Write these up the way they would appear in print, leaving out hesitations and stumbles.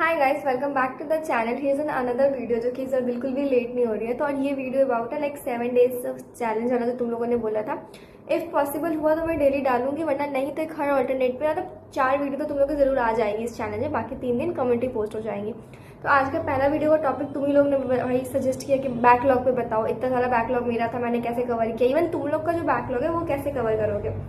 Hi guys, welcome back to the channel. Here's an another video जो कि sir बिल्कुल भी लेट नहीं हो रही है। तो और ये वीडियो अबाउट है लाइक 7 डेज चैलेंज वाला जो तुम लोगों ने बोला था। इफ पॉसिबल हुआ तो मैं डेली डालूंगी, वरना नहीं तो एक हर ऑल्टरनेट पे मतलब 4 वीडियो तो तुम लोग को जरूर आ जाएगी इस चैनल में। बाकी 3 दिन कम्युनिटी पोस्ट हो जाएंगी। तो आज का पहला वीडियो का टॉपिक तुम ही लोग ने भाई सजेस्ट किया कि बैकलॉग पे बताओ। इतना सारा बैकलॉग मेरा था, मैंने कैसे कवर किया। इवन तुम लोग का जो बैकलॉग है वो कैसे कवर करोगे।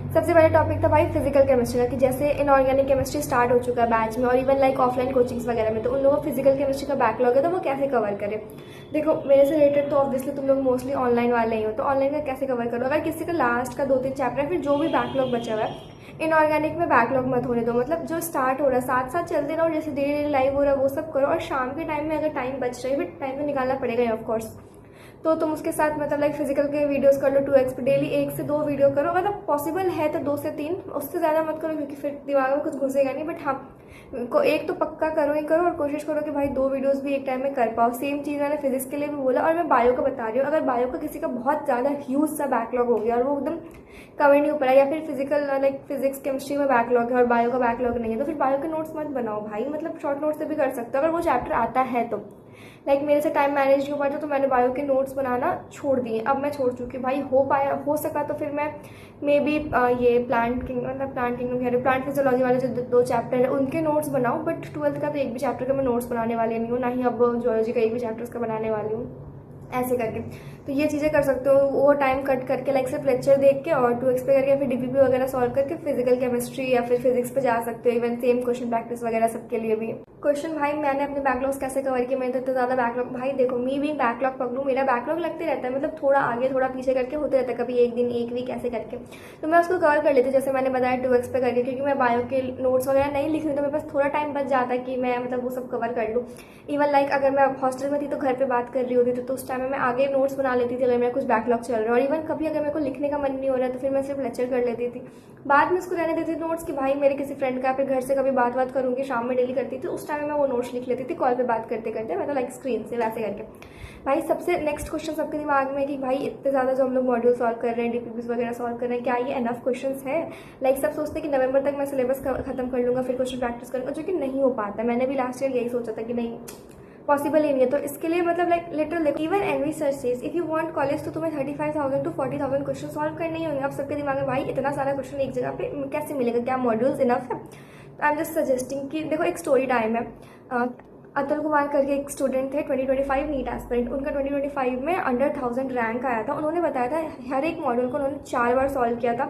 सबसे पहले टॉपिक था भाई फिजिकल केमिस्ट्री का, कि जैसे इनऑर्गेनिक केमिस्ट्री स्टार्ट हो चुका है बैच में और इवन लाइक ऑफलाइन कोचिंग्स वगैरह में, तो उन लोगों को फिजिकल केमिस्ट्री का बैकलॉग है तो वो कैसे कवर करें। देखो मेरे से रिलेटेड तो ऑब्वियसली तुम लोग मोस्टली ऑनलाइन वाले ही हो, तो ऑनलाइन का कैसे कवर करो। अगर किसी का लास्ट का 2-3 चैप्टर है, फिर जो भी बैकलॉग बचा हुआ है इनऑर्गेनिक में बैकलॉग मत होने दो। मतलब जो स्टार्ट हो रहा है साथ साथ चलते रहो, जैसे धीरे धीरे लाइव हो रहा है वो सब करो। और शाम के टाइम में अगर टाइम बच रहा है, फिर टाइम तो निकालना पड़ेगा ऑफकोर्स, तो तुम उसके साथ मतलब लाइक फिजिकल के वीडियोस कर लो 2x पे। डेली 1 से 2 वीडियो करो, मतलब पॉसिबल है तो 2 से 3, उससे ज़्यादा मत करो क्योंकि फिर दिमाग में कुछ घुसेगा नहीं। बट हाँ, को एक तो पक्का करो ही करो, और कोशिश करो कि भाई 2 वीडियोस भी एक टाइम में कर पाओ। सेम चीज़ मैंने फिजिक्स के लिए भी बोला और मैं बायो का बता रही हूँ। अगर बायो का किसी का बहुत ज़्यादा ह्यूज सा बैकलॉग हो गया और वो एकदम कवर नहीं हो पा रहा, या फिर फिजिकल लाइक फिजिक्स केमिस्ट्री में बैकलॉग है और बायो का बैकलॉग नहीं है, तो फिर बायो के नोट्स मत बनाओ भाई। मतलब शॉर्ट नोट्स से भी कर सकते हो अगर वो चैप्टर आता है तो। लाइक मेरे से टाइम मैनेज नहीं हो पाया तो मैंने बायो के नोट्स बनाना छोड़ दिए। अब मैं छोड़ चुकी भाई, हो सका तो फिर मैं मे बी ये प्लांट किंगडम प्लांट फिजियोलॉजी वाले जो 2 चैप्टर है उनके नोट्स बनाऊं। बट 12th का तो एक भी चैप्टर का मैं नोट्स बनाने वाली नहीं हूँ, ना ही अब जोलॉजी का एक भी चैप्टर का बनाने वाली हूँ ऐसे करके। तो ये चीज़ें कर सकते हो, वो टाइम कट करके लाइक सिर्फ लेक्चर देख के और 2x पे करके फिर डीपीपी वगैरह सॉल्व करके फिजिकल केमिस्ट्री या फिर फिजिक्स पे जा सकते हो। इवन सेम क्वेश्चन प्रैक्टिस वगैरह सबके लिए भी। क्वेश्चन भाई मैंने अपने बैकलॉग्स कैसे कवर किए। मैंने तो इतना ज़्यादा बैकलॉग भाई देखो, मी भी बैकलॉग पकड़ूँ, मेरा बैकलॉग लगते रहता है, मतलब थोड़ा आगे थोड़ा पीछे करके होते रहता है, कभी एक दिन एक वीक ऐसे करके। तो मैं उसको कवर कर लेती हूँ, जैसे मैंने बताया 2x पे करके, क्योंकि मैं बायो के नोट्स वगैरह नहीं लिख रही तो मेरे पास थोड़ा टाइम बच जाता है कि मैं मतलब वो सब कवर कर लूँ। इवन लाइक अगर मैं हॉस्टल में थी तो घर पे बात कर रही होती तो उस टाइम में मैं आगे नोट्स बना लेती थी अगर मेरा कुछ बैकलॉग चल रहा है। और इवन कभी अगर मेरे को लिखने का मन नहीं हो रहा है तो फिर मैं सिर्फ लेक्चर कर लेती थी, बाद में उसको रहने देती थी नोट्स कि भाई मेरे किसी फ्रेंड का, फिर घर से कभी बात करूँगी, शाम में डेली करती थी, उस टाइम में मैं वो नोट्स लिख लेती थी कॉल पे बात करते करते, मैं तो लाइक स्क्रीन से वैसे करके। भाई सबसे नेक्स्ट क्वेश्चन सबके दिमाग में कि भाई इतने ज़्यादा जो हम लोग मॉड्यूल सॉल्व कर रहे हैं, डीपीपीस वगैरह सॉल्व कर रहे हैं, क्या ये एनफ क्वेश्चंस है। लाइक सब सोचते हैं कि नवंबर तक मैं सिलेबस खत्म कर लूँगा फिर क्वेश्चन प्रैक्टिस करूँगा, जो कि नहीं हो पाता। मैंने भी लास्ट ईयर यही सोचा था कि नहीं पॉसिबल ही नहीं है। तो इसके लिए मतलब लाइक लिटरल इवन एनवी search says if you want college तो तुम्हें 35,000 to 40,000 क्वेश्चन सॉल्व करने ही होंगे। अब सबके दिमाग में भाई इतना सारा क्वेश्चन एक जगह पे कैसे मिलेगा, क्या मॉड्यूल्स इनफ है। तो आई एम जस्ट सजेस्टिंग कि देखो एक स्टोरी टाइम है। अतुल कुमार करके एक स्टूडेंट थे 2025 नीट एस्पिरेंट, उनका 2025 में अंडर 1000 रैंक आया था। उन्होंने बताया था हर एक मॉड्यूल को उन्होंने 4 बार सॉल्व किया था,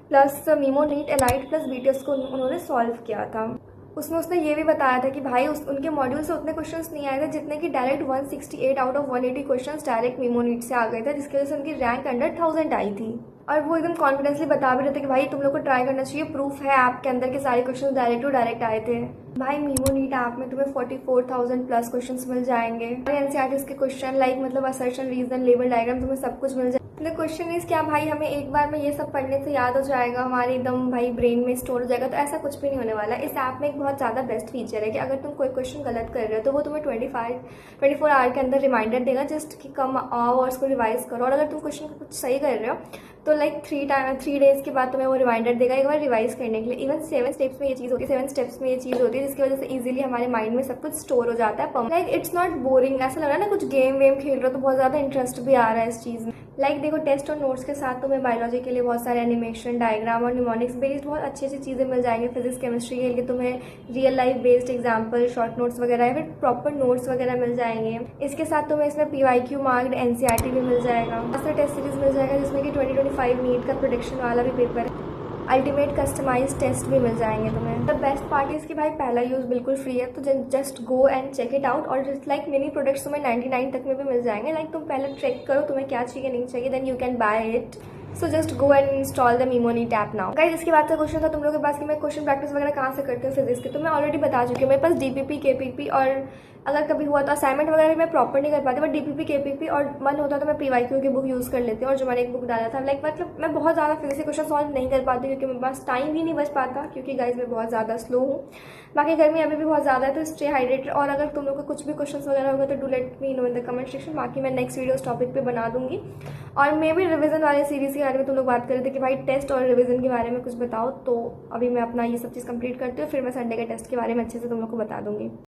plus memo NEET elite plus BTS को उन्होंने सॉल्व किया था। उसमें उसने ये भी बताया था कि भाई उनके मॉड्यूल से उतने क्वेश्चंस नहीं आए थे जितने कि direct 168 out of 180 questions direct memo NEET से आ गए थे, जिसकी वजह से उनकी रैंक अंडर 1000 आई थी। और वो एकदम कॉन्फिडेंसली बता भी रहे थे कि भाई तुम लोग को ट्राई करना चाहिए, प्रूफ है ऐप के अंदर के सारे क्वेश्चन डायरेक्ट टू डायरेक्ट आए थे। भाई मीमो नीट ऐप में तुम्हें 44,000 प्लस क्वेश्चंस मिल जाएंगे। एनसीईआरटी के क्वेश्चन लाइक मतलब असर्शन, रीजन, लेबल डायग्राम, तुम्हें सब कुछ मिल जाएगा। द क्वेश्चन इज क्या भाई हमें एक बार में ये सब पढ़ने से याद हो जाएगा, हमारे एकदम भाई ब्रेन में स्टोर हो जाएगा, तो ऐसा कुछ भी नहीं होने वाला। इस ऐप में एक बहुत ज़्यादा बेस्ट फीचर है कि अगर तुम कोई क्वेश्चन गलत कर रहे हो तो वो तुम्हें 24 आवर के अंदर रिमाइंडर देगा जस्ट कि कम आओ और उसको रिवाइज करो। और अगर तुम क्वेश्चन कुछ सही कर रहे हो तो लाइक 3 डेज के बाद तुम्हें वो रिमाइंडर देगा एक बार रिवाइज करने के लिए। इवन 7 स्टेप्स में ये चीज़ होती है, 7 स्टेप्स में ये चीज़ होती है, जिसकी वजह से इजीली हमारे माइंड में सब कुछ स्टोर हो जाता है। लाइक इट्स नॉट बोरिंग, ऐसा लग रहा है ना कुछ गेम वेम खेल रहे हो तो बहुत ज़्यादा इंटरेस्ट भी आ रहा है इस चीज़ में। लाइक देखो टेस्ट और नोट्स के साथ तुम्हें बायोलॉजी के लिए बहुत सारे एनिमेशन, डायग्राम और न्यूमोनिक्स बेस्ड बहुत अच्छी अच्छी चीज़ें मिल जाएंगे। फिजिक्स केमिस्ट्री के लिए तुम्हें real life based example, short notes वगैरह या फिर प्रॉपर नोट्स वगैरह मिल जाएंगे। इसके साथ तुम्हें इसमें PYQ मार्क्ड एनसीईआरटी भी मिल जाएगा, मास्टर टेस्ट सीरीज मिल जाएगा जिसमें कि 2025 नीट का प्रोडिक्शन वाला भी पेपर है, अल्टीमेट कस्टमाइज टेस्ट भी मिल जाएंगे तुम्हें। द बेस्ट पार्ट इज कि भाई पहला यूज़ बिल्कुल फ्री है, तो just go and check it out. और जस्ट लाइक मिनी प्रोडक्ट्स तुम्हें 99 तक में भी मिल जाएंगे। लाइक तुम पहले चेक करो तुम्हें क्या चाहिए नहीं चाहिए, then you can buy it. So just go and install the memo NEET app now. Guys इसके बाद का क्वेश्चन था तुम लोगों के पास कि मैं क्वेश्चन प्रैक्टिस वगैरह कहाँ से करती हूँ फिजिक्स की, तो मैं ऑलरेडी बता चुकी हूँ। मेरे पास DPP, KPP और अगर कभी हुआ तो असाइनमेंट वगैरह भी मैं प्रॉपर नहीं कर पाती, बट DPP, KPP और मन होता तो मैं PYQ की बुक यूज़ कर लेती हूँ। और जो मैंने एक बुक डाला था लाइक मतलब मैं बहुत ज़्यादा फिजिक्स के क्वेश्चन सॉल्व नहीं कर पाती क्योंकि मेरे पास टाइम ही नहीं बच पाता, क्योंकि गाइस मैं बहुत ज़्यादा स्लो हूँ। बाकी गर्मी अभी भी बहुत ज़्यादा है तो स्टे हाइड्रेटेड। और अगर तुम लोग को कुछ भी क्वेश्चन वगैरह होगा तो do let me know in the comment section. बाकी मैं नेक्स्ट वीडियो उस टॉपिक पे बना दूंगी। और मे भी रिवीजन वाले सीरीज़ के बारे में तुम लोग बात कर रहे थे कि भाई टेस्ट और रिवीजन के बारे में कुछ बताओ, तो अभी मैं अपना ये सब चीज़ कंप्लीट करती हूँ, फिर मैं संडे के टेस्ट के बारे में अच्छे से तुम लोग को बता दूंगी।